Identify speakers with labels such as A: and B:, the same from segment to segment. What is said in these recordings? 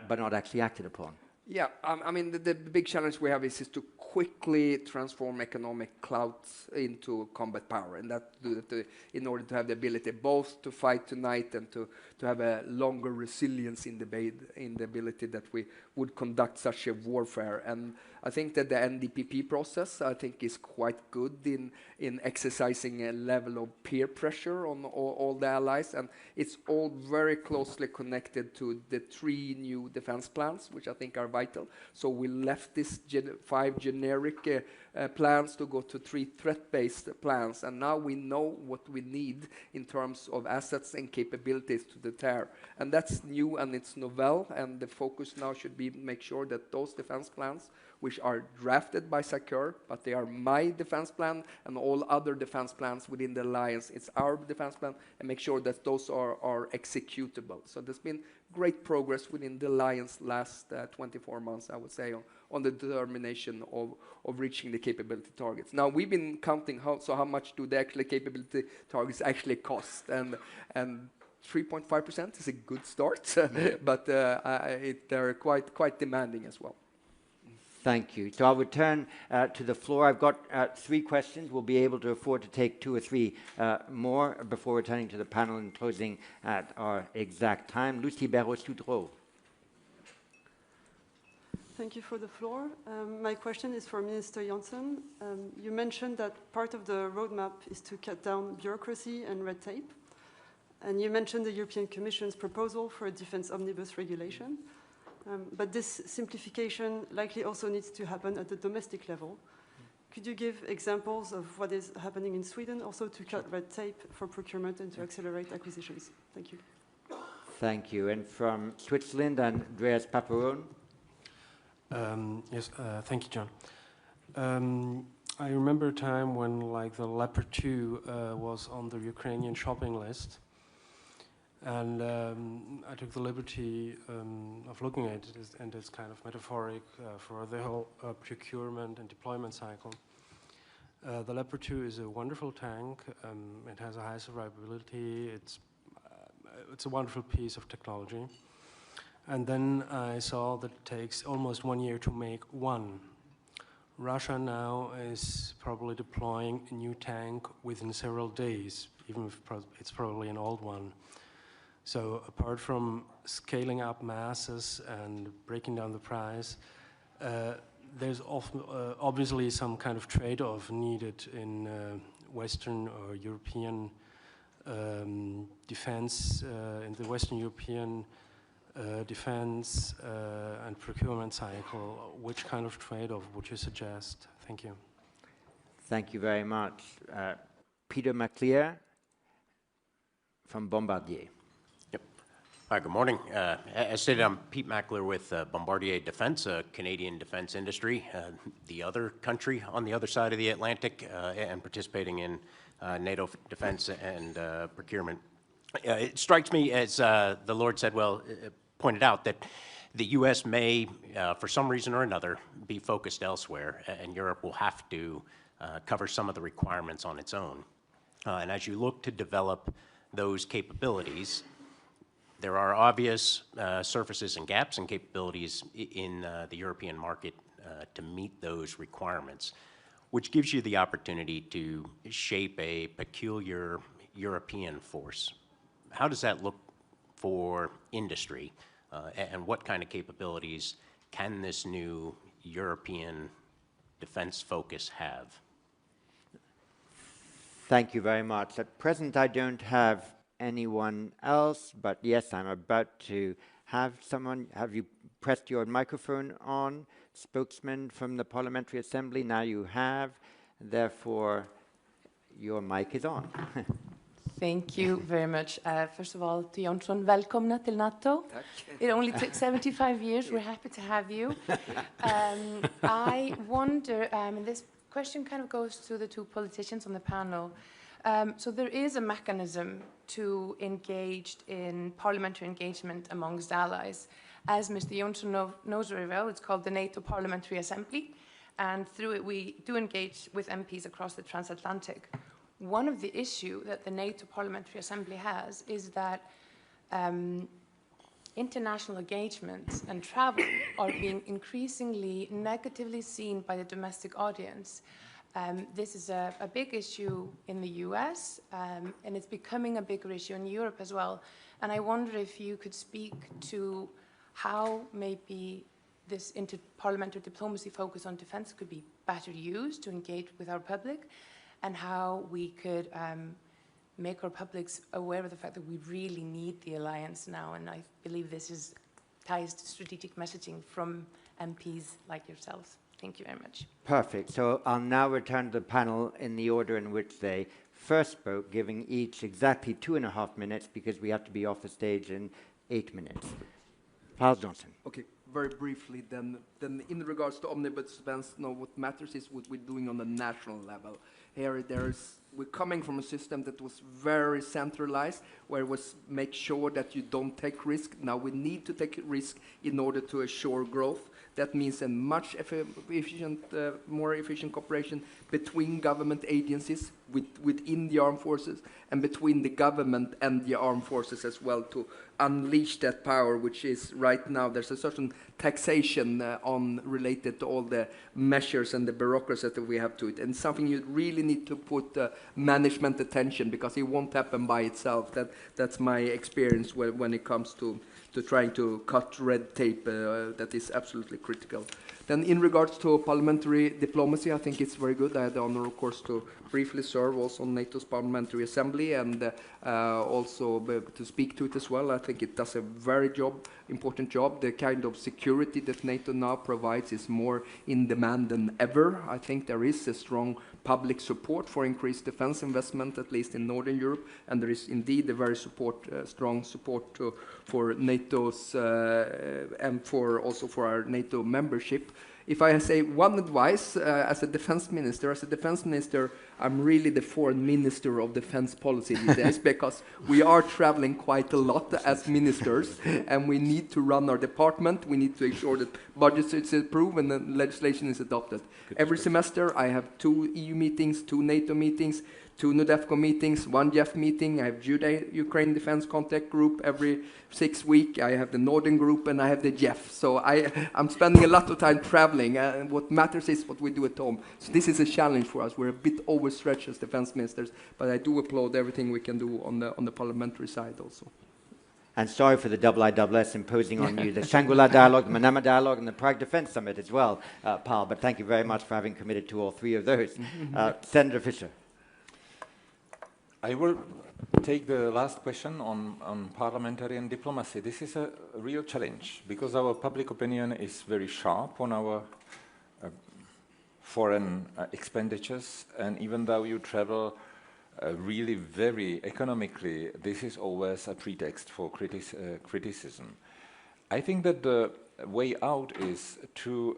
A: but not actually acted upon.
B: Yeah, I mean, the big challenge we have is to quickly transform economic clouds into combat power, and in order to have the ability both to fight tonight and to have a longer resilience in the ability that we would conduct such a warfare. And I think that the NDPP process, I think, is quite good in exercising a level of peer pressure on all the allies, and it's all very closely connected to the 3 new defense plans, which I think are vital. So we left this 5 generic plans to go to 3 threat-based plans, and now we know what we need in terms of assets and capabilities to deter. And that's new and it's novel, and the focus now should be make sure that those defense plans, which are drafted by SACEUR, but they are my defense plan and all other defense plans within the alliance, it's our defense plan, and make sure that those are executable. So there's been great progress within the alliance last 24 months, I would say, on the determination of reaching the capability targets. Now, we've been counting how much do the actual capability targets actually cost, and 3.5% is a good start, but they're quite demanding as well.
A: Thank you. So I'll return to the floor. I've got 3 questions. We'll be able to afford to take 2 or 3 more before returning to the panel and closing at our exact time. Lucie Béraud-Soudreau.
C: Thank you for the floor. My question is for Minister Jonsson. You mentioned that part of the roadmap is to cut down bureaucracy and red tape. And you mentioned the European Commission's proposal for a defense omnibus regulation. But this simplification likely also needs to happen at the domestic level. Could you give examples of what is happening in Sweden, also to cut red tape for procurement and to accelerate acquisitions? Thank you.
A: Thank you. And from Switzerland, Andreas Paparone.
D: Yes, thank you, John. I remember a time when, like, the Leopard 2 was on the Ukrainian shopping list. And I took the liberty of looking at it, and it's kind of metaphoric for the whole procurement and deployment cycle. The Leopard 2 is a wonderful tank. It has a high survivability. It's a wonderful piece of technology. And then I saw that it takes almost 1 year to make one. Russia now is probably deploying a new tank within several days, even if it's probably an old one. So apart from scaling up masses and breaking down the price, there's obviously some kind of trade-off needed in Western or European defense, in the Western European defense and procurement cycle. Which kind of trade-off would you suggest? Thank you.
A: Thank you very much. Peter McClear from Bombardier.
E: Hi, good morning. As stated, I'm Pete Mackler with Bombardier Defense, a Canadian defense industry, the other country on the other side of the Atlantic, and participating in NATO defense and procurement. It strikes me, as the Lord said, pointed out, that the U.S. may, for some reason or another, be focused elsewhere, and Europe will have to cover some of the requirements on its own. And as you look to develop those capabilities, there are obvious surfaces and gaps and capabilities in the European market to meet those requirements, which gives you the opportunity to shape a peculiar European force. How does that look for industry, and what kind of capabilities can this new European defense focus have?
A: Thank you very much. At present, I don't have anyone else, but yes, I'm about to have someone. Have you pressed your microphone on? Spokesman from the Parliamentary Assembly, now you have. Therefore, your mic is on.
F: Thank you very much. First of all, to Jonsson, välkomna till NATO. It only took 75 years. We're happy to have you. I wonder, and this question kind of goes to the 2 politicians on the panel. So there is a mechanism to engage in parliamentary engagement amongst allies. As Mr. Jonsson knows very well, it's called the NATO Parliamentary Assembly, and through it we do engage with MPs across the transatlantic. One of the issues that the NATO Parliamentary Assembly has is that international engagements and travel are being increasingly negatively seen by the domestic audience. This is a big issue in the US, and it's becoming a bigger issue in Europe as well. And I wonder if you could speak to how maybe this interparliamentary diplomacy focus on defense could be better used to engage with our public, and how we could make our publics aware of the fact that we really need the alliance now. And I believe this ties to strategic messaging from MPs like yourselves. Thank you very much.
A: Perfect. So I'll now return to the panel in the order in which they first spoke, giving each exactly 2.5 minutes, because we have to be off the stage in 8 minutes. Paul Johnson.
B: Okay, very briefly then in regards to omnibus defense, what matters is what we're doing on the national level. Here we're coming from a system that was very centralized, where it was make sure that you don't take risk. Now we need to take risk in order to assure growth. That means a much more efficient cooperation between government agencies within the armed forces, and between the government and the armed forces as well, to unleash that power, which is right now there's a certain taxation related to all the measures and the bureaucracy that we have to it, and something you really need to put management attention, because it won't happen by itself. That's my experience when it comes to trying to cut red tape. That is absolutely critical. Then in regards to parliamentary diplomacy, I think it's very good. I had the honor, of course, to briefly serve also on NATO's Parliamentary Assembly, and also to speak to it as well. I think it does a very important job. The kind of security that NATO now provides is more in demand than ever. I think there is a strong public support for increased defense investment, at least in Northern Europe, and there is indeed a very strong support for NATO's and also for our NATO membership. If I say one advice as a defense minister, I'm really the foreign minister of defense policy these days, because we are traveling quite a lot as ministers, and we need to run our department. We need to ensure that budgets is approved and then legislation is adopted. Every semester I have 2 EU meetings, 2 NATO meetings, 2 NUDEFCO meetings, 1 JEF meeting. I have Ukraine Defense Contact Group every 6 weeks. I have the Northern Group, and I have the JEF. So I'm spending a lot of time traveling. And what matters is what we do at home. So this is a challenge for us. We're a bit overstretched as defense ministers, but I do applaud everything we can do on the parliamentary side also.
A: And sorry for the IISS imposing on you the Shangri-La Dialogue, the Manama Dialogue, and the Prague Defence Summit as well, Paul. But thank you very much for having committed to all 3 of those. Senator Fischer.
G: I will take the last question on parliamentarian diplomacy. This is a real challenge, because our public opinion is very sharp on our foreign expenditures, and even though you travel really very economically, this is always a pretext for criticism. I think that the way out is to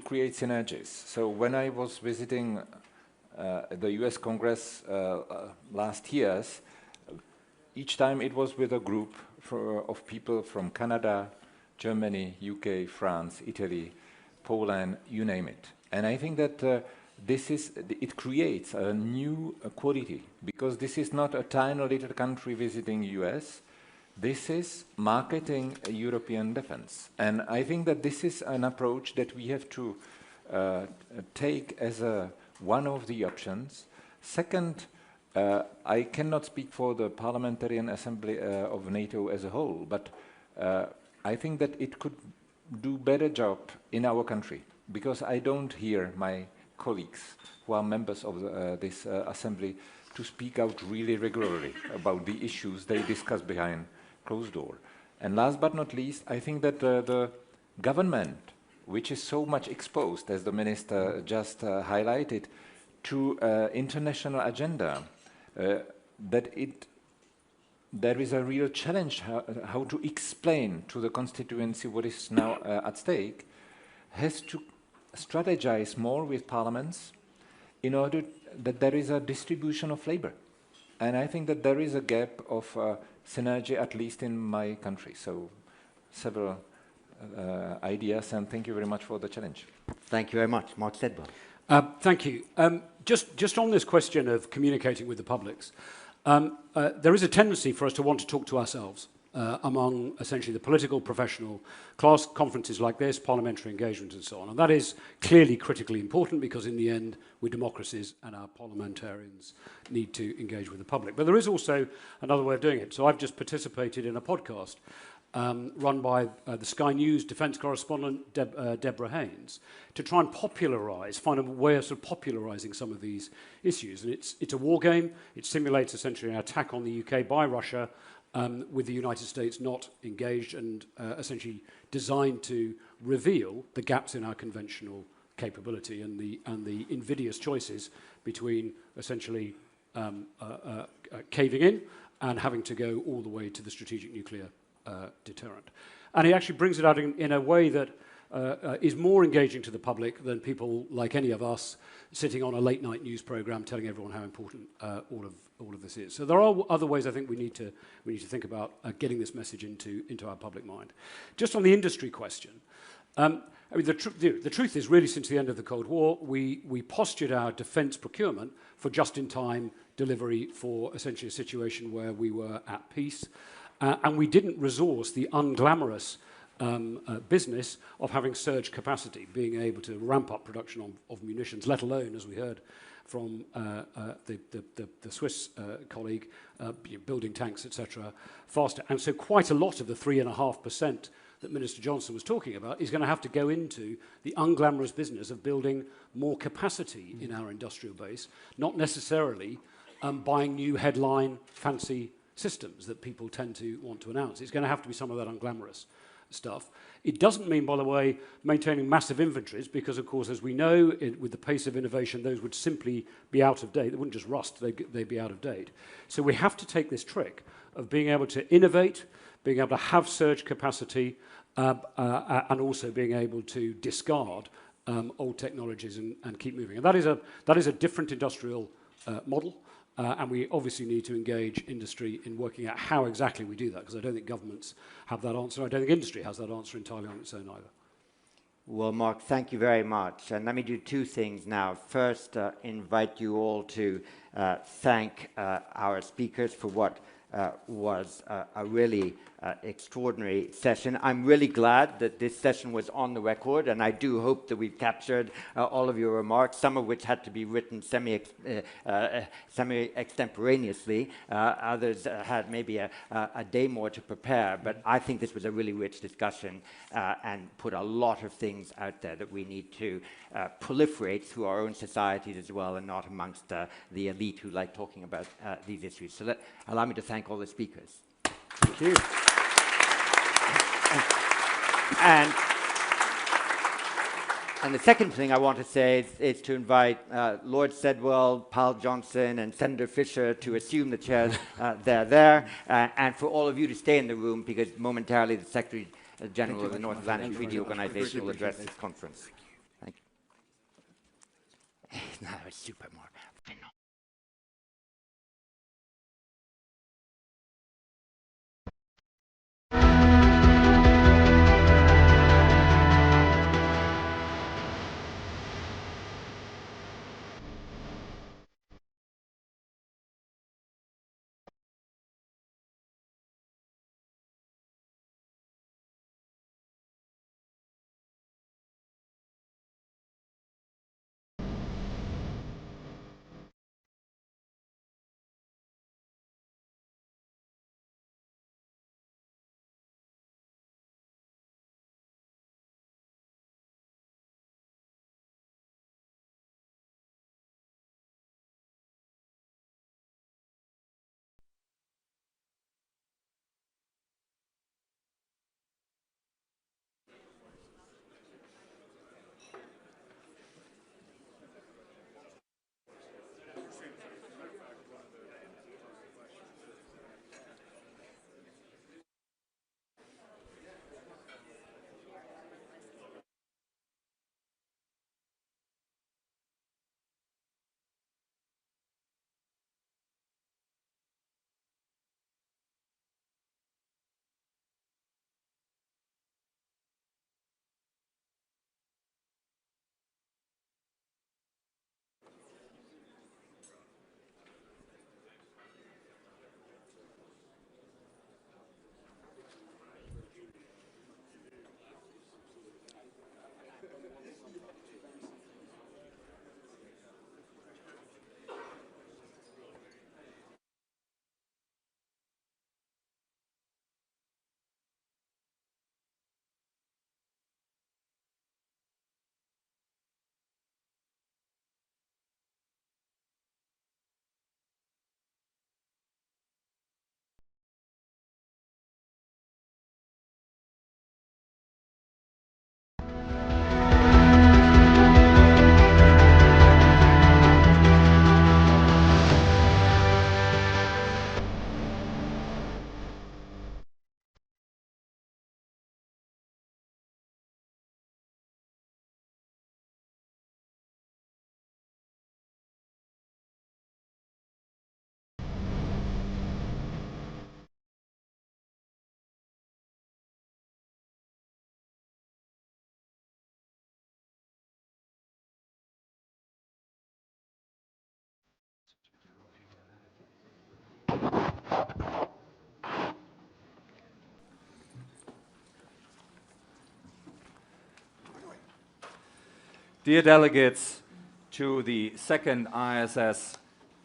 G: create synergies. So when I was visiting the US Congress last years, each time it was with a group of people from Canada, Germany, UK, France, Italy, Poland, you name it. And I think that it creates a new quality, because this is not a tiny little country visiting US. This is marketing European defense. And I think that this is an approach that we have to take as one of the options. Second, I cannot speak for the Parliamentarian Assembly of NATO as a whole, but I think that it could do better job in our country, because I don't hear my colleagues who are members of this assembly to speak out really regularly about the issues they discuss behind closed door. And last but not least, I think that the government, which is so much exposed, as the minister just highlighted, to international agenda, that there is a real challenge how to explain to the constituency what is now at stake, has to strategize more with parliaments in order that there is a distribution of labor. And I think that there is a gap of synergy, at least in my country. So several ideas, and thank you very much for the challenge.
A: Thank you very much. Mark Sedbon.
H: Thank you. Just on this question of communicating with the publics, there is a tendency for us to want to talk to ourselves. among essentially the political professional class, conferences like this, parliamentary engagement and so on. And that is clearly critically important because in the end, we're democracies and our parliamentarians need to engage with the public. But there is also another way of doing it. So I've just participated in a podcast run by the Sky News defence correspondent Deborah Haynes to try and find a way of sort of popularising some of these issues. And it's a war game. It simulates essentially an attack on the UK by Russia with the United States not engaged and essentially designed to reveal the gaps in our conventional capability and the invidious choices between essentially caving in and having to go all the way to the strategic nuclear deterrent. And he actually brings it out in a way that is more engaging to the public than people like any of us sitting on a late night news program telling everyone how important all of this is. So there are other ways I think we need to think about getting this message into our public mind. Just on the industry question, I mean the truth is really since the end of the Cold War we postured our defence procurement for just-in-time delivery for essentially a situation where we were at peace. And we didn't resource the unglamorous business of having surge capacity, being able to ramp up production of munitions, let alone, as we heard from the Swiss colleague, building tanks, etc., faster. And so quite a lot of the 3.5% that Minister Johnson was talking about is going to have to go into the unglamorous business of building more capacity in our industrial base, not necessarily buying new headline fancy systems that people tend to want to announce. It's going to have to be some of that unglamorous stuff. It doesn't mean, by the way, maintaining massive inventories because, of course, as we know, with the pace of innovation, those would simply be out of date. They wouldn't just rust, they'd be out of date. So we have to take this trick of being able to innovate, being able to have surge capacity, and also being able to discard old technologies and keep moving. And that is a different industrial model. And we obviously need to engage industry in working out how exactly we do that, because I don't think governments have that answer. I don't think industry has that answer entirely on its own either.
A: Well, Mark, thank you very much. And let me do two things now. First, invite you all to thank our speakers for what was a really extraordinary session. I'm really glad that this session was on the record, and I do hope that we've captured all of your remarks, some of which had to be written semi-extemporaneously. Others had maybe a day more to prepare, but I think this was a really rich discussion and put a lot of things out there that we need to proliferate through our own societies as well, and not amongst the elite who like talking about these issues. So allow me to thank all the speakers.
H: Thank you.
A: And the second thing I want to say is to invite Lord Sedwell, Pal Johnson, and Senator Fisher to assume the chairs there, and for all of you to stay in the room, because momentarily the Secretary-General of the North Atlantic Treaty Organization will address this conference. Thank you. No, it's super, Mark.
G: Dear delegates to the second IISS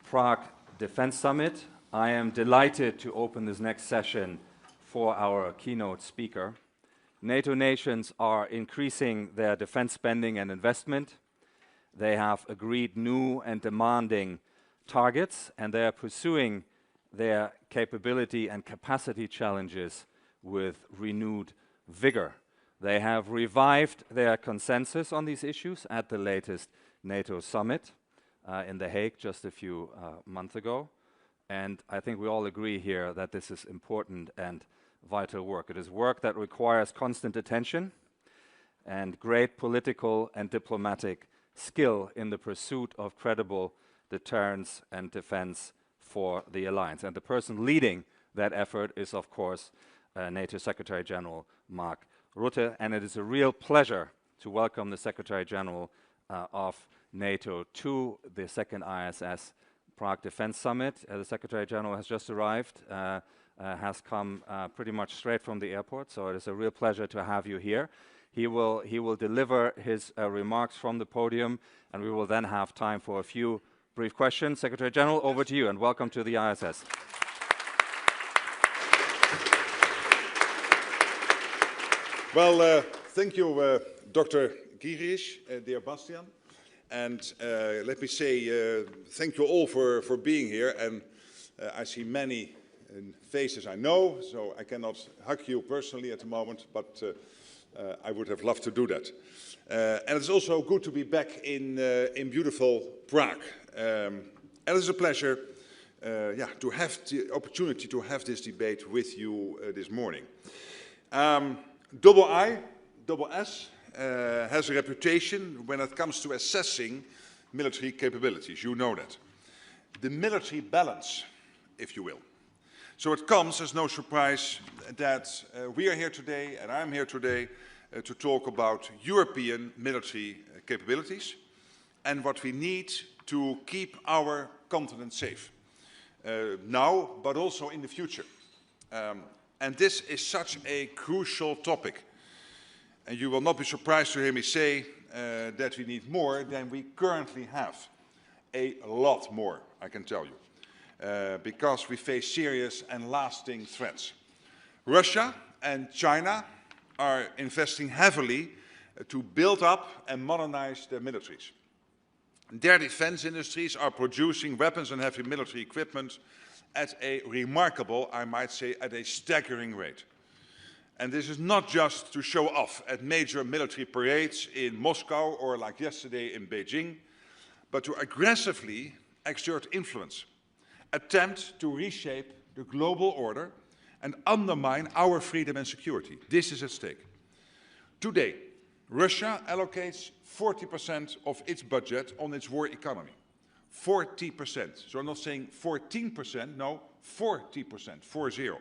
G: Prague Defence Summit, I am delighted to open this next session for our keynote speaker. NATO nations are increasing their defense spending and investment. They have agreed new and demanding targets, and they are pursuing their capability and capacity challenges with renewed vigor. They have revived their consensus on these issues at the latest NATO summit in The Hague just a few months ago. And I think we all agree here that this is important and vital work. It is work that requires constant attention and great political and diplomatic skill in the pursuit of credible deterrence and defense for the alliance. And the person leading that effort is, of course, NATO Secretary-General Mark Rutte, and it is a real pleasure to welcome the Secretary-General of NATO to the second IISS Prague Defence Summit. The Secretary-General has just arrived, has come pretty much straight from the airport, so it is a real pleasure to have you here. He will deliver his remarks from the podium, and we will then have time for a few brief questions. Secretary-General, over to you, and welcome to the IISS.
I: Well, thank you, Dr. Girish, dear Bastian. And let me say thank you all for being here. And I see many faces I know, so I cannot hug you personally at the moment, but I would have loved to do that. And it's also good to be back in beautiful Prague. And it's a pleasure to have the opportunity to have this debate with you this morning. IISS has a reputation when it comes to assessing military capabilities. You know that. The military balance, if you will. So it comes as no surprise that we are here today, and I'm here today, to talk about European military capabilities and what we need to keep our continent safe. Now, but also in the future. And this is such a crucial topic. And you will not be surprised to hear me say that we need more than we currently have. A lot more, I can tell you. Because we face serious and lasting threats. Russia and China are investing heavily to build up and modernize their militaries. Their defense industries are producing weapons and heavy military equipment at a remarkable, I might say, at a staggering rate. And this is not just to show off at major military parades in Moscow or like yesterday in Beijing, but to aggressively exert influence, attempt to reshape the global order and undermine our freedom and security. This is at stake. Today, Russia allocates 40% of its budget on its war economy. 40%. So I'm not saying 14%, no, 40%, 40.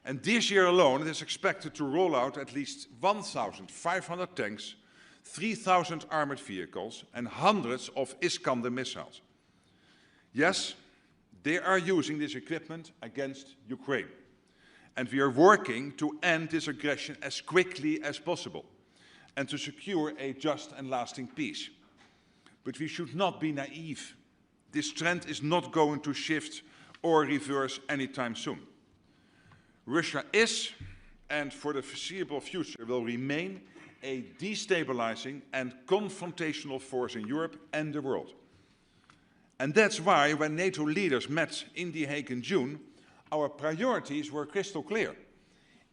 I: And this year alone, it is expected to roll out at least 1,500 tanks, 3,000 armored vehicles, and hundreds of Iskander missiles. Yes, they are using this equipment against Ukraine. And we are working to end this aggression as quickly as possible and to secure a just and lasting peace. But we should not be naive. This trend is not going to shift or reverse anytime soon. Russia is, and for the foreseeable future will remain, a destabilizing and confrontational force in Europe and the world. And that's why when NATO leaders met in The Hague in June, our priorities were crystal clear.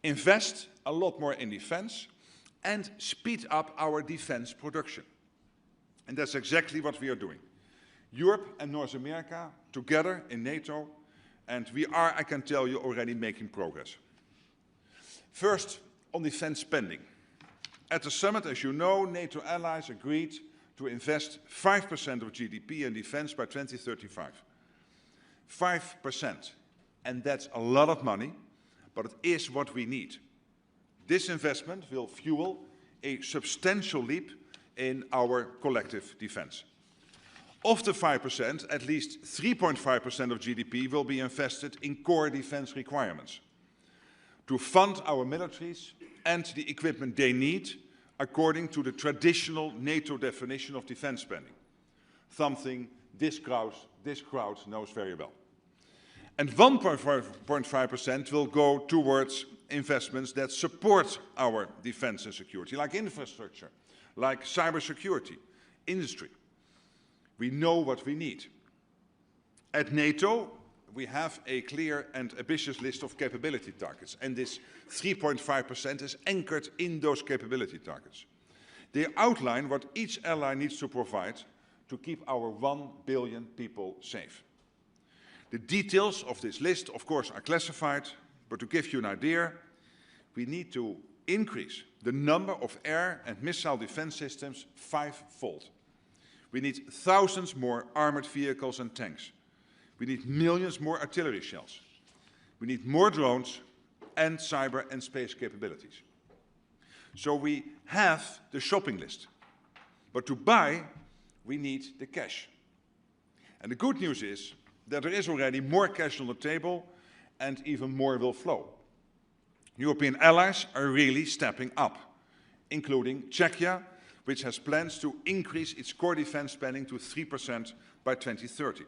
I: Invest a lot more in defense and speed up our defense production. And that's exactly what we are doing. Europe and North America together in NATO, and we are, I can tell you, already making progress. First, on defense spending. At the summit, as you know, NATO allies agreed to invest 5% of GDP in defense by 2035. 5%. And that's a lot of money, but it is what we need. This investment will fuel a substantial leap in our collective defense. Of the 5%, at least 3.5% of GDP will be invested in core defense requirements to fund our militaries and the equipment they need according to the traditional NATO definition of defense spending, something this crowd knows very well. And 1.5% will go towards investments that support our defense and security, like infrastructure, like cybersecurity, industry. We know what we need. At NATO, we have a clear and ambitious list of capability targets, and this 3.5% is anchored in those capability targets. They outline what each ally needs to provide to keep our 1 billion people safe. The details of this list, of course, are classified, but to give you an idea, we need to increase the number of air and missile defense systems 5-fold. We need thousands more armored vehicles and tanks. We need millions more artillery shells. We need more drones and cyber and space capabilities. So we have the shopping list. But to buy, we need the cash. And the good news is that there is already more cash on the table and even more will flow. European allies are really stepping up, including Czechia, which has plans to increase its core defense spending to 3% by 2030.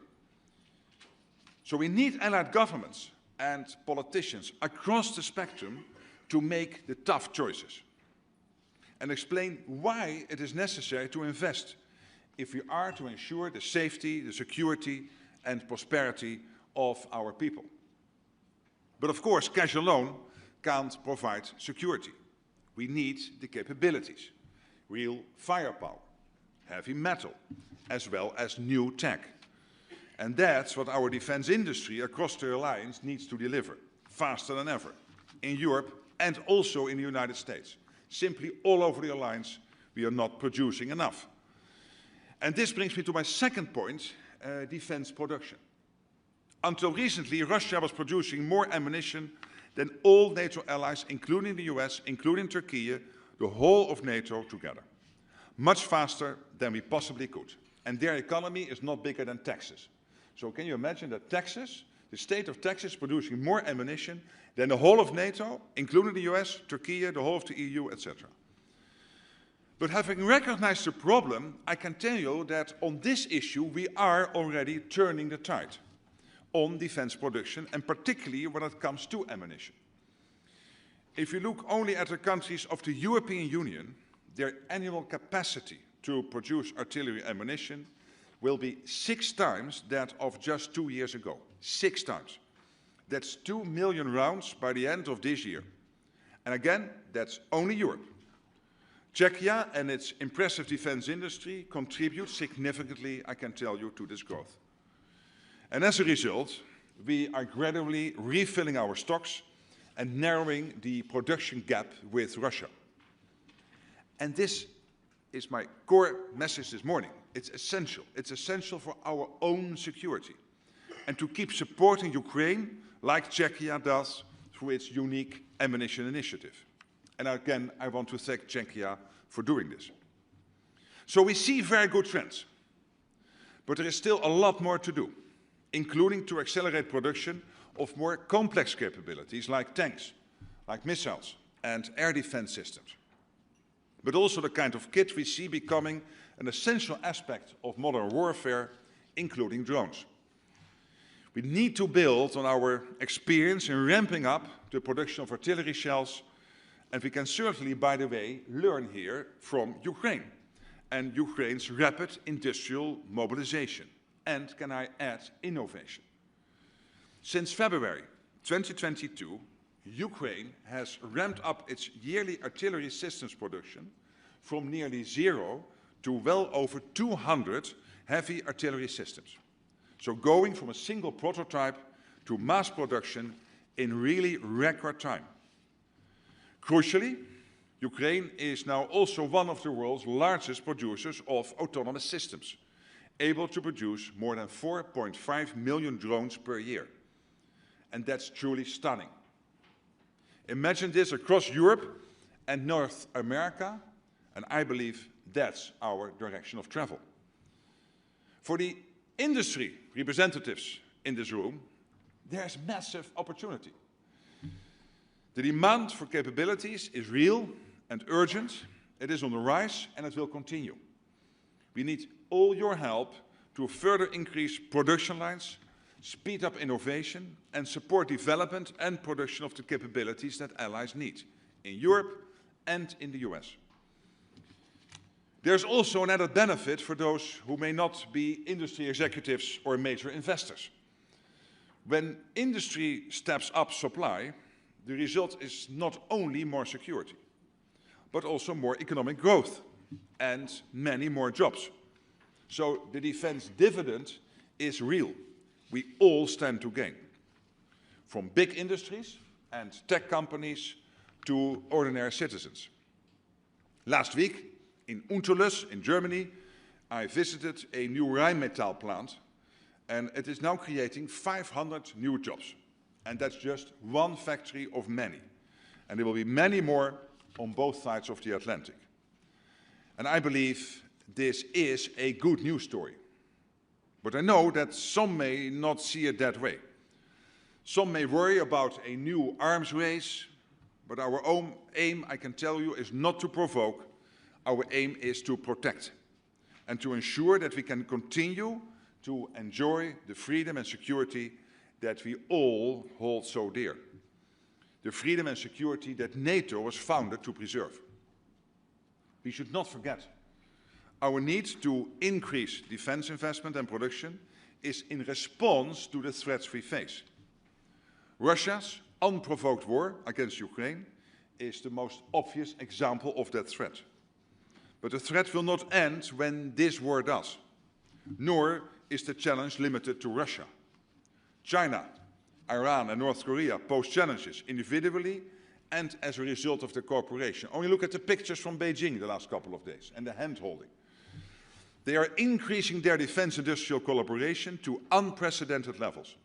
I: So we need allied governments and politicians across the spectrum to make the tough choices and explain why it is necessary to invest if we are to ensure the safety, the security and prosperity of our people. But of course, cash alone can't provide security. We need the capabilities, real firepower, heavy metal, as well as new tech. And that's what our defense industry across the alliance needs to deliver, faster than ever, in Europe and also in the United States. Simply all over the alliance, we are not producing enough. And this brings me to my second point, defense production. Until recently, Russia was producing more ammunition than all NATO allies, including the US, including Turkey, the whole of NATO together. Much faster than we possibly could. And their economy is not bigger than Texas. So can you imagine that Texas, the state of Texas, producing more ammunition than the whole of NATO, including the US, Turkey, the whole of the EU, etc. But having recognized the problem, I can tell you that on this issue we are already turning the tide on defense production, and particularly when it comes to ammunition. If you look only at the countries of the European Union, their annual capacity to produce artillery ammunition will be 6 times that of just 2 years ago. 6 times. That's 2 million rounds by the end of this year. And again, that's only Europe. Czechia and its impressive defense industry contribute significantly, I can tell you, to this growth. And as a result, we are gradually refilling our stocks and narrowing the production gap with Russia. And this is my core message this morning. It's essential. It's essential for our own security and to keep supporting Ukraine like Czechia does through its unique ammunition initiative. And again, I want to thank Czechia for doing this. So we see very good trends, but there is still a lot more to do, including to accelerate production of more complex capabilities like tanks, like missiles and air defense systems. But also the kind of kit we see becoming an essential aspect of modern warfare, including drones. We need to build on our experience in ramping up the production of artillery shells, and we can certainly, by the way, learn here from Ukraine and Ukraine's rapid industrial mobilization. And can I add, innovation. Since February 2022, Ukraine has ramped up its yearly artillery systems production from nearly 0 to well over 200 heavy artillery systems. So going from a single prototype to mass production in really record time. Crucially, Ukraine is now also one of the world's largest producers of autonomous systems, able to produce more than 4.5 million drones per year. And that's truly stunning. Imagine this across Europe and North America, and I believe that's our direction of travel. For the industry representatives in this room, there's massive opportunity. The demand for capabilities is real and urgent, It is on the rise and it will continue. We need all your help to further increase production lines, speed up innovation and support development and production of the capabilities that allies need in Europe and in the US. There's also an added benefit for those who may not be industry executives or major investors. When industry steps up supply, the result is not only more security, but also more economic growth and many more jobs. So the defense dividend is real. We all stand to gain, from big industries and tech companies to ordinary citizens. Last week, in Unterlüss, in Germany, I visited a new Rheinmetall plant, and it is now creating 500 new jobs. And that's just one factory of many. And there will be many more on both sides of the Atlantic. And I believe this is a good news story. But I know that some may not see it that way. Some may worry about a new arms race, but our own aim, I can tell you, is not to provoke. Our aim is to protect and to ensure that we can continue to enjoy the freedom and security that we all hold so dear. The freedom and security that NATO was founded to preserve. We should not forget, our need to increase defense investment and production is in response to the threats we face. Russia's unprovoked war against Ukraine is the most obvious example of that threat. But the threat will not end when this war does, nor is the challenge limited to Russia. China, Iran and North Korea pose challenges individually and as a result of their cooperation. Only look at the pictures from Beijing the last couple of days and the hand-holding. They are increasing their defense industrial collaboration to unprecedented levels.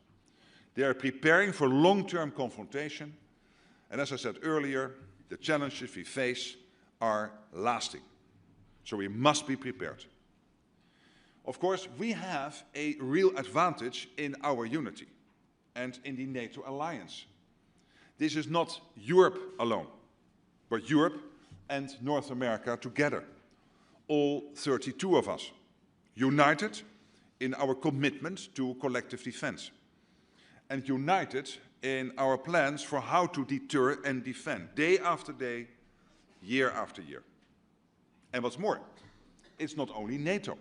I: They are preparing for long-term confrontation, and as I said earlier, the challenges we face are lasting. So we must be prepared. Of course, we have a real advantage in our unity and in the NATO alliance. This is not Europe alone, but Europe and North America together. All 32 of us, united in our commitment to collective defense, and united in our plans for how to deter and defend, day after day, year after year. And what's more, it's not only NATO,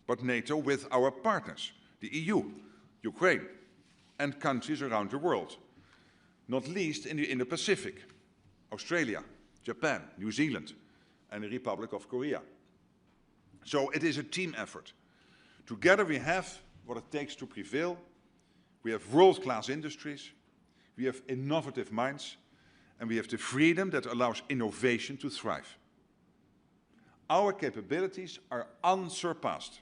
I: but NATO with our partners, the EU, Ukraine, and countries around the world, not least in the Indo-Pacific, Australia, Japan, New Zealand, and the Republic of Korea. So it is a team effort. Together we have what it takes to prevail. We have world-class industries, we have innovative minds, and we have the freedom that allows innovation to thrive. Our capabilities are unsurpassed,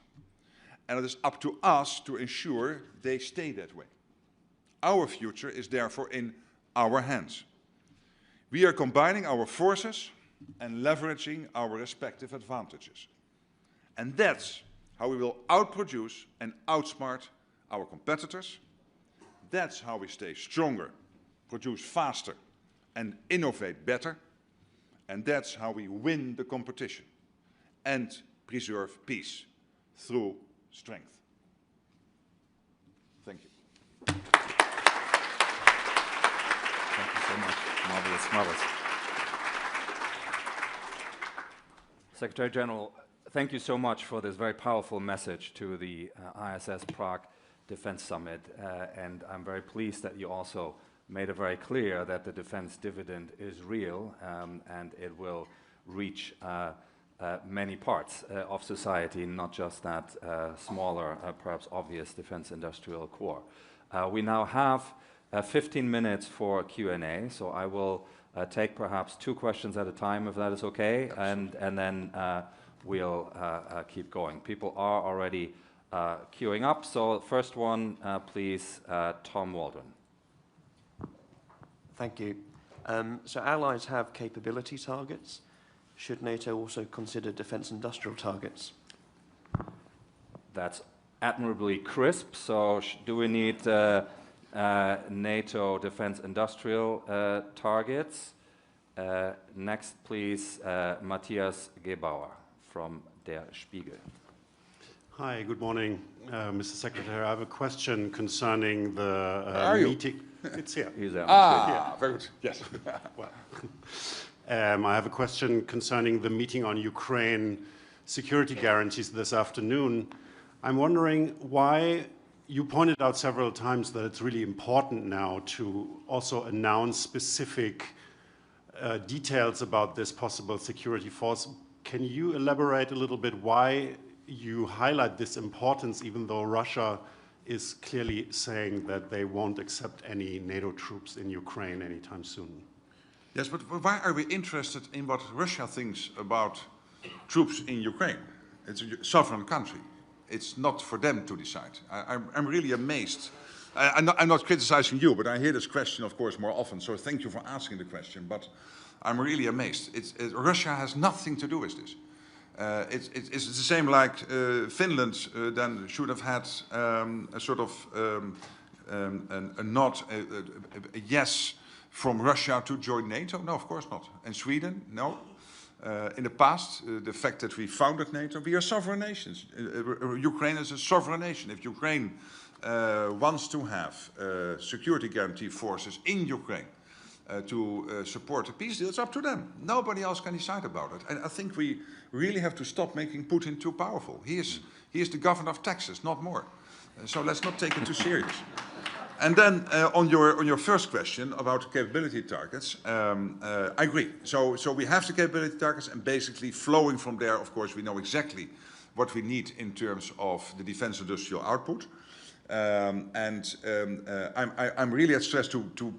I: and it is up to us to ensure they stay that way. Our future is therefore in our hands. We are combining our forces and leveraging our respective advantages. And that's how we will outproduce and outsmart our competitors. That's how we stay stronger, produce faster, and innovate better. And that's how we win the competition and preserve peace through strength. Thank you.
J: Thank you so much. Marvelous, marvelous. Secretary-General, thank you so much for this very powerful message to the IISS Prague Defence Summit. And I'm very pleased that you also made it very clear that the defense dividend is real and it will reach many parts of society, not just that smaller, perhaps obvious defense industrial core. We now have 15 minutes for Q&A, so I will take perhaps 2 questions at a time, if that is okay, and then we'll keep going. People are already queuing up, so first one, please, Tom Waldron.
K: Thank you. So allies have capability targets. Should NATO also consider defense industrial targets?
J: That's admirably crisp. So do we need NATO defense industrial targets? Next, please, Matthias Gebauer from Der Spiegel.
L: Hi, good morning, Mr. Secretary. I have a question concerning the meeting. It's here.
J: He's there.
I: Very good. Yes.
L: Well, I have a question concerning the meeting on Ukraine security guarantees this afternoon. I'm wondering why you pointed out several times that it's really important now to also announce specific details about this possible security force. Can you elaborate a little bit why you highlight this importance, even though Russia is clearly saying that they won't accept any NATO troops in Ukraine anytime soon?
I: Yes, but why are we interested in what Russia thinks about troops in Ukraine? It's a sovereign country. It's not for them to decide. I'm really amazed. I'm not criticizing you, but I hear this question, of course, more often. So thank you for asking the question. But I'm really amazed. Russia has nothing to do with this. It's the same like Finland then should have had a sort of a nod, a yes from Russia to join NATO. No, of course not. And Sweden, no. In the past, the fact that we founded NATO, we are sovereign nations. Ukraine is a sovereign nation. If Ukraine wants to have security guarantee forces in Ukraine to support a peace deal, it's up to them. Nobody else can decide about it. And I think we really have to stop making Putin too powerful. He is the governor of Texas, not more. So let's not take it too serious. And then on your first question about capability targets, I agree. So we have the capability targets, and basically flowing from there, of course, we know exactly what we need in terms of the defense industrial output. I'm really at stress to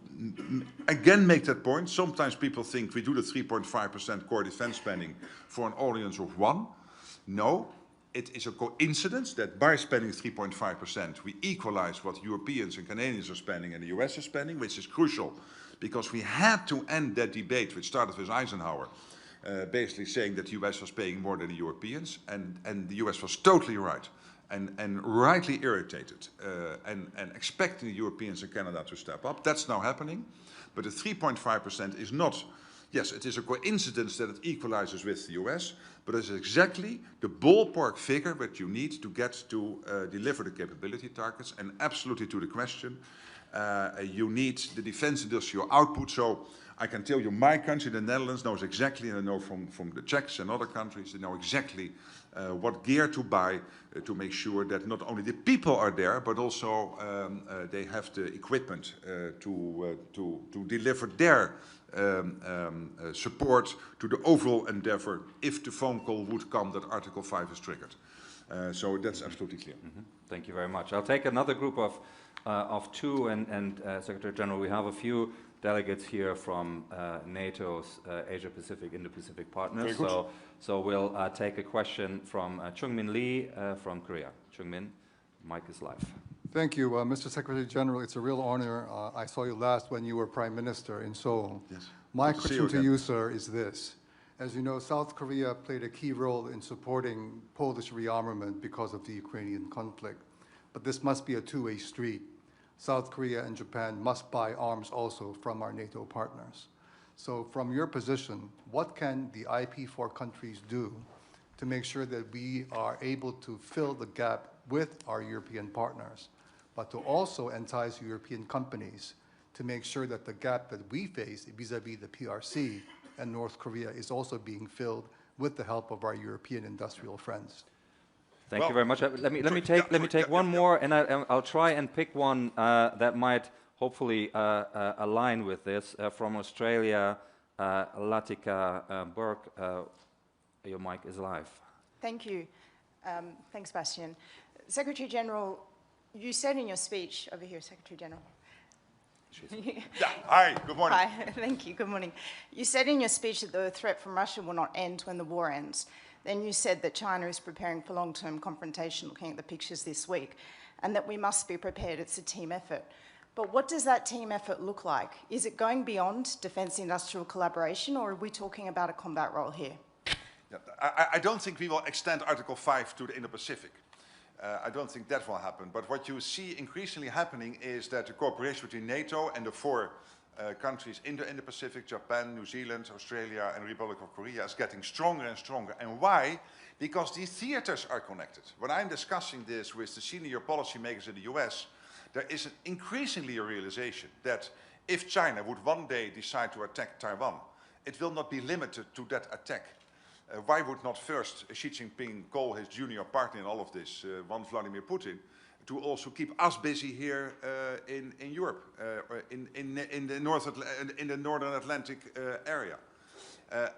I: again make that point. Sometimes people think we do the 3.5% core defense spending for an audience of 1. No. It is a coincidence that by spending 3.5%, we equalize what Europeans and Canadians are spending and the US is spending, which is crucial because we had to end that debate, which started with Eisenhower, basically saying that the US was paying more than the Europeans, and the US was totally right and rightly irritated and expecting the Europeans and Canada to step up. That's now happening, but the 3.5% is not. Yes, it is a coincidence that it equalizes with the US, but it's exactly the ballpark figure that you need to get to deliver the capability targets. And absolutely to the question, you need the defense industrial output. So I can tell you my country, the Netherlands, knows exactly, and I know from the Czechs and other countries, they know exactly what gear to buy to make sure that not only the people are there, but also they have the equipment to deliver their support to the overall endeavor if the phone call would come that Article 5 is triggered. So that's absolutely clear.
J: Mm-hmm. Thank you very much. I'll take another group of 2, and Secretary General, we have a few delegates here from NATO's Asia-Pacific, Indo-Pacific partners. So we'll take a question from Chung-Min Lee from Korea. Chung-Min, mic is live.
M: Thank you, Mr. Secretary General. It's a real honor. I saw you last when you were Prime Minister in Seoul. Yes. My question to you, sir, is this. As you know, South Korea played a key role in supporting Polish rearmament because of the Ukrainian conflict. But this must be a two-way street. South Korea and Japan must buy arms also from our NATO partners. So from your position, what can the IP4 countries do to make sure that we are able to fill the gap with our European partners, but to also entice European companies to make sure that the gap that we face vis-a-vis the PRC and North Korea is also being filled with the help of our European industrial friends?
J: Thank you very much. Let me take one more, and I'll try and pick one that might hopefully align with this. From Australia, Latika Burke, your mic is live.
N: Thank you. Thanks, Bastian. Secretary General, you said in your speech, over here, Secretary General.
I: Hi, good morning.
N: Hi, thank you, good morning. You said in your speech that the threat from Russia will not end when the war ends. Then you said that China is preparing for long-term confrontation, looking at the pictures this week, and that we must be prepared. It's a team effort. But what does that team effort look like? Is it going beyond defence industrial collaboration, or are we talking about a combat role here?
I: Yeah, I don't think we will extend Article 5 to the Indo-Pacific. I don't think that will happen. But what you see increasingly happening is that the cooperation between NATO and the 4 countries in the Pacific, Japan, New Zealand, Australia, and the Republic of Korea, is getting stronger and stronger. And why? Because these theaters are connected. When I'm discussing this with the senior policymakers in the US, there is increasingly a realization that if China would one day decide to attack Taiwan, it will not be limited to that attack. Why would not first Xi Jinping call his junior partner in all of this, one Vladimir Putin, to also keep us busy here in Europe, in the Northern Atlantic area.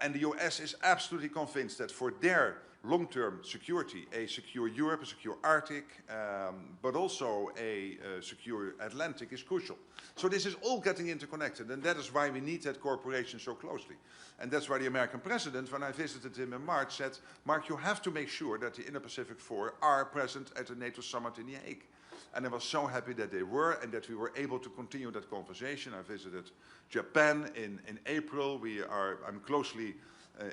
I: And the US is absolutely convinced that for their long-term security, a secure Europe, a secure Arctic, but also a secure Atlantic is crucial. So this is all getting interconnected, and that is why we need that cooperation so closely. And that's why the American president, when I visited him in March, said, Mark, you have to make sure that the Indo-Pacific Four are present at the NATO summit in The Hague. And I was so happy that they were, and that we were able to continue that conversation. I visited Japan in April. I'm closely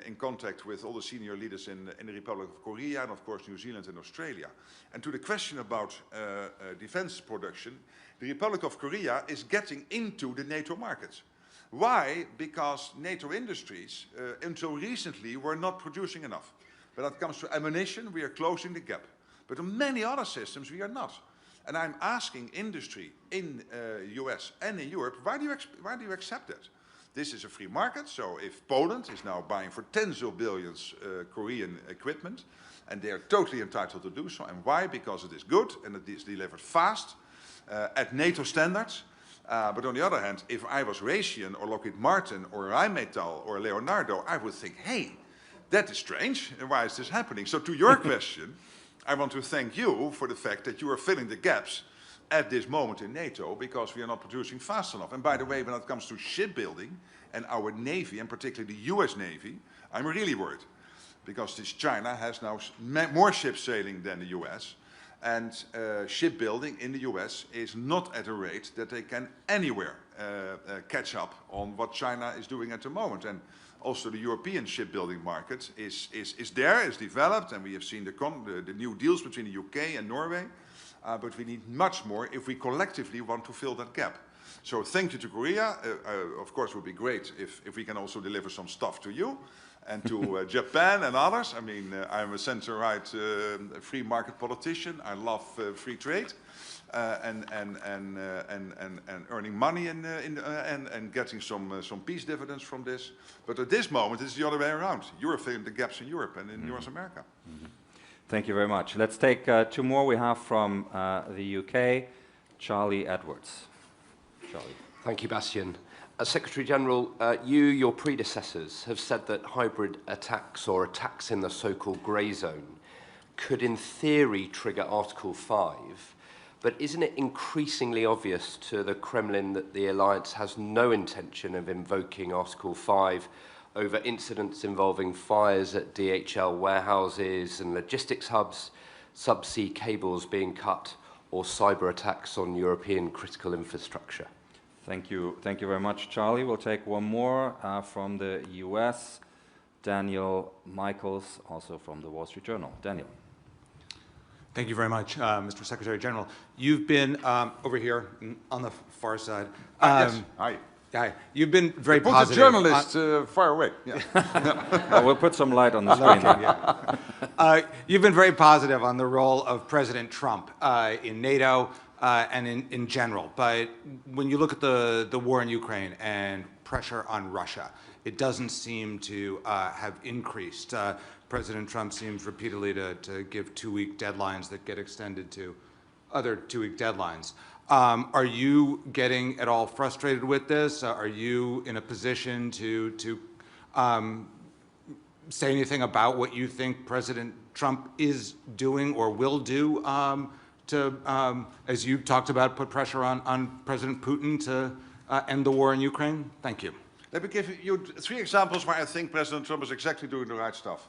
I: in contact with all the senior leaders in the Republic of Korea, and of course New Zealand and Australia. And to the question about defense production, the Republic of Korea is getting into the NATO markets. Why? Because NATO industries, until recently, were not producing enough. When it comes to ammunition, we are closing the gap. But on many other systems, we are not. And I'm asking industry in US and in Europe, why do you accept that? This is a free market, so if Poland is now buying for tens of billions Korean equipment, and they are totally entitled to do so, and why? Because it is good and it is delivered fast at NATO standards. But on the other hand, if I was Raytheon or Lockheed Martin or Rheinmetall or Leonardo, I would think, hey, that is strange, and why is this happening? So to your question, I want to thank you for the fact that you are filling the gaps at this moment in NATO, because we are not producing fast enough. And by the way, when it comes to shipbuilding and our Navy, and particularly the US Navy, I'm really worried. Because this China has now more ships sailing than the US, and shipbuilding in the US is not at a rate that they can anywhere catch up on what China is doing at the moment. And also the European shipbuilding market is developed, and we have seen the new deals between the UK and Norway. But we need much more if we collectively want to fill that gap. So thank you to Korea. Of course, it would be great if we can also deliver some stuff to you and to Japan and others. I mean, I'm a center-right free market politician. I love free trade and earning money and getting some peace dividends from this. But at this moment, it's the other way around. You are filling the gaps in Europe and in North America.
J: Thank you very much. Let's take two more. We have from the UK, Charlie Edwards. Charlie.
O: Thank you, Bastian. Secretary-General, your predecessors have said that hybrid attacks or attacks in the so-called grey zone could in theory trigger Article 5, but isn't it increasingly obvious to the Kremlin that the alliance has no intention of invoking Article 5 over incidents involving fires at DHL warehouses and logistics hubs, subsea cables being cut, or cyber attacks on European critical infrastructure?
J: Thank you very much, Charlie. We'll take one more from the US, Daniel Michaels, also from the Wall Street Journal. Daniel.
P: Thank you very much, Mr. Secretary General. You've been over here on the far side.
I: Yes. Hi.
P: Hi. You've been very
I: put
P: positive.
I: Put the journalist far away. Yeah.
J: Well, we'll put some light on the screen.
P: You've been very positive on the role of President Trump in NATO and in general. But when you look at the war in Ukraine and pressure on Russia, it doesn't seem to have increased. President Trump seems repeatedly to give two-week deadlines that get extended to other two-week deadlines. Are you getting at all frustrated with this? Are you in a position to say anything about what you think President Trump is doing or will do to, as you talked about, put pressure on President Putin to end the war in Ukraine? Thank you.
I: Let me give you three examples where I think President Trump is exactly doing the right stuff.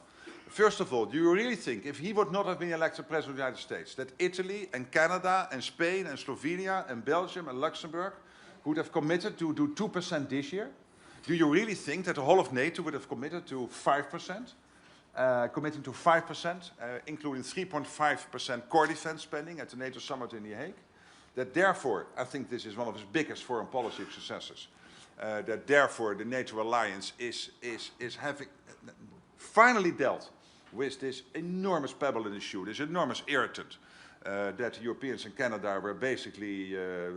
I: First of all, do you really think, if he would not have been elected President of the United States, that Italy and Canada and Spain and Slovenia and Belgium and Luxembourg would have committed to do 2% this year? Do you really think that the whole of NATO would have committed to 5%? Committing to 5%, including 3.5% core defense spending at the NATO summit in The Hague? That therefore, I think this is one of his biggest foreign policy successes. that therefore the NATO alliance is having finally dealt with this enormous pebble in the shoe, this enormous irritant that the Europeans and Canada were basically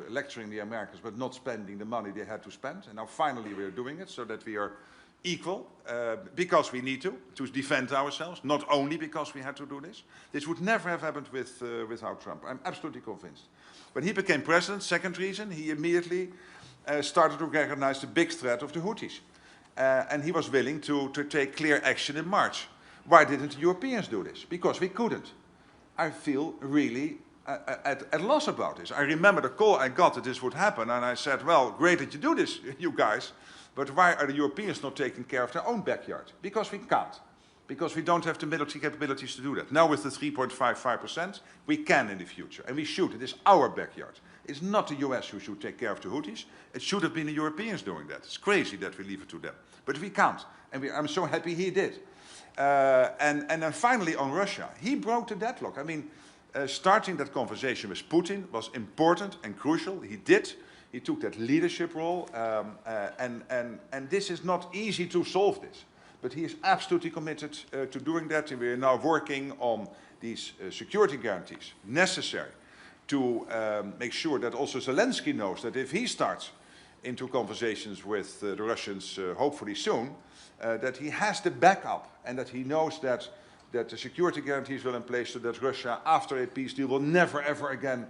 I: lecturing the Americans but not spending the money they had to spend. And now finally we are doing it so that we are equal because we need to defend ourselves, not only because we had to do this. This would never have happened without Trump. I'm absolutely convinced. When he became president, second reason, he immediately started to recognize the big threat of the Houthis. And he was willing to take clear action in March. Why didn't the Europeans do this? Because we couldn't. I feel really at loss about this. I remember the call I got that this would happen, and I said, well, great that you do this, you guys, but why are the Europeans not taking care of their own backyard? Because we can't. Because we don't have the military capabilities to do that. Now with the 3.55%, we can in the future, and we should. It is our backyard. It's not the US who should take care of the Houthis. It should have been the Europeans doing that. It's crazy that we leave it to them. But we can't, and I'm so happy he did. And then finally on Russia, he broke the deadlock. I mean, starting that conversation with Putin was important and crucial. He did. He took that leadership role, and this is not easy to solve this. But he is absolutely committed to doing that, and we are now working on these security guarantees necessary to make sure that also Zelensky knows that if he starts into conversations with the Russians, hopefully soon, that he has the backup and that he knows that the security guarantees will in place so that Russia, after a peace deal, will never ever again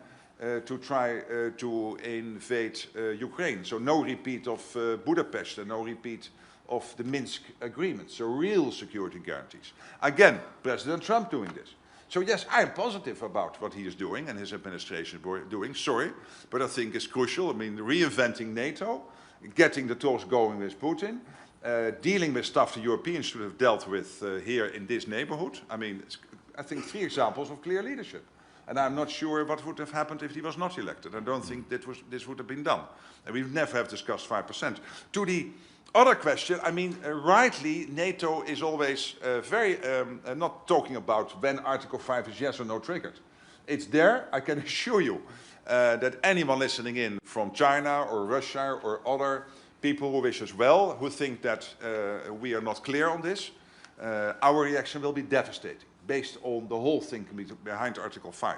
I: to try to invade Ukraine. So no repeat of Budapest and no repeat of the Minsk agreement. So real security guarantees. Again, President Trump doing this. So yes, I am positive about what he is doing and his administration is doing, sorry, but I think it's crucial. I mean, reinventing NATO, getting the talks going with Putin, dealing with stuff the Europeans should have dealt with here in this neighborhood. I mean, I think 3 examples of clear leadership. And I'm not sure what would have happened if he was not elected. I don't think this would have been done. And we never have discussed 5%. To the other question, I mean, rightly, NATO is always very not talking about when Article 5 is yes or no triggered. It's there. I can assure you that anyone listening in from China or Russia or other people who wish us well, who think that we are not clear on this, our reaction will be devastating, based on the whole thing behind Article 5.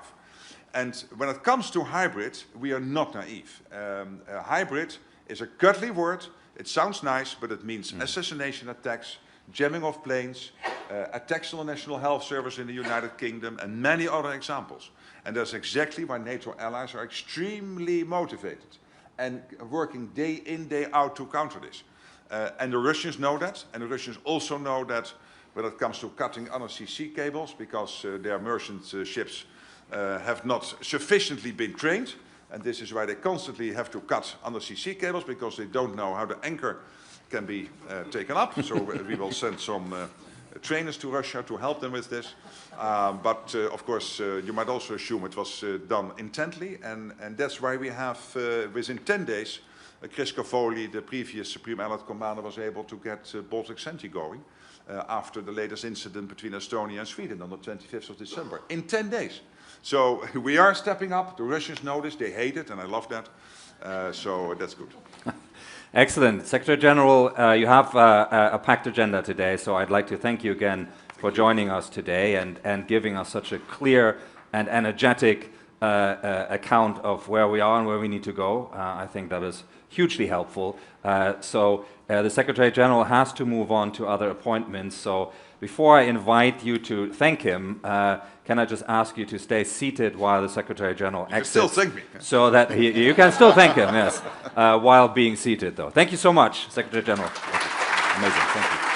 I: And when it comes to hybrid, we are not naive. Hybrid is a cuddly word. It sounds nice, but it means assassination attacks, jamming of planes, attacks on the National Health Service in the United Kingdom, and many other examples. And that's exactly why NATO allies are extremely motivated and working day in, day out to counter this. And the Russians know that, and the Russians also know that when it comes to cutting undersea sea cables, because their merchant ships have not sufficiently been trained, and this is why they constantly have to cut undersea sea cables, because they don't know how the anchor can be taken up. So we will send some trainers to Russia to help them with this. But of course, you might also assume it was done intently, and that's why we have, within 10 days, Chris Cavoli, the previous Supreme Allied Commander, was able to get Baltic Sentry going after the latest incident between Estonia and Sweden on the 25th of December, in 10 days. So we are stepping up. The Russians know this. They hate it, and I love that. So that's good.
J: Excellent. Secretary General, you have a packed agenda today, so I'd like to thank you again for joining us today and giving us such a clear and energetic account of where we are and where we need to go. I think that is hugely helpful. So the Secretary General has to move on to other appointments. So before I invite you to thank him, can I just ask you to stay seated while the Secretary General exits?
I: You can still thank me.
J: So that you can still thank him, yes, while being seated, though. Thank you so much, Secretary General. Amazing. Thank you.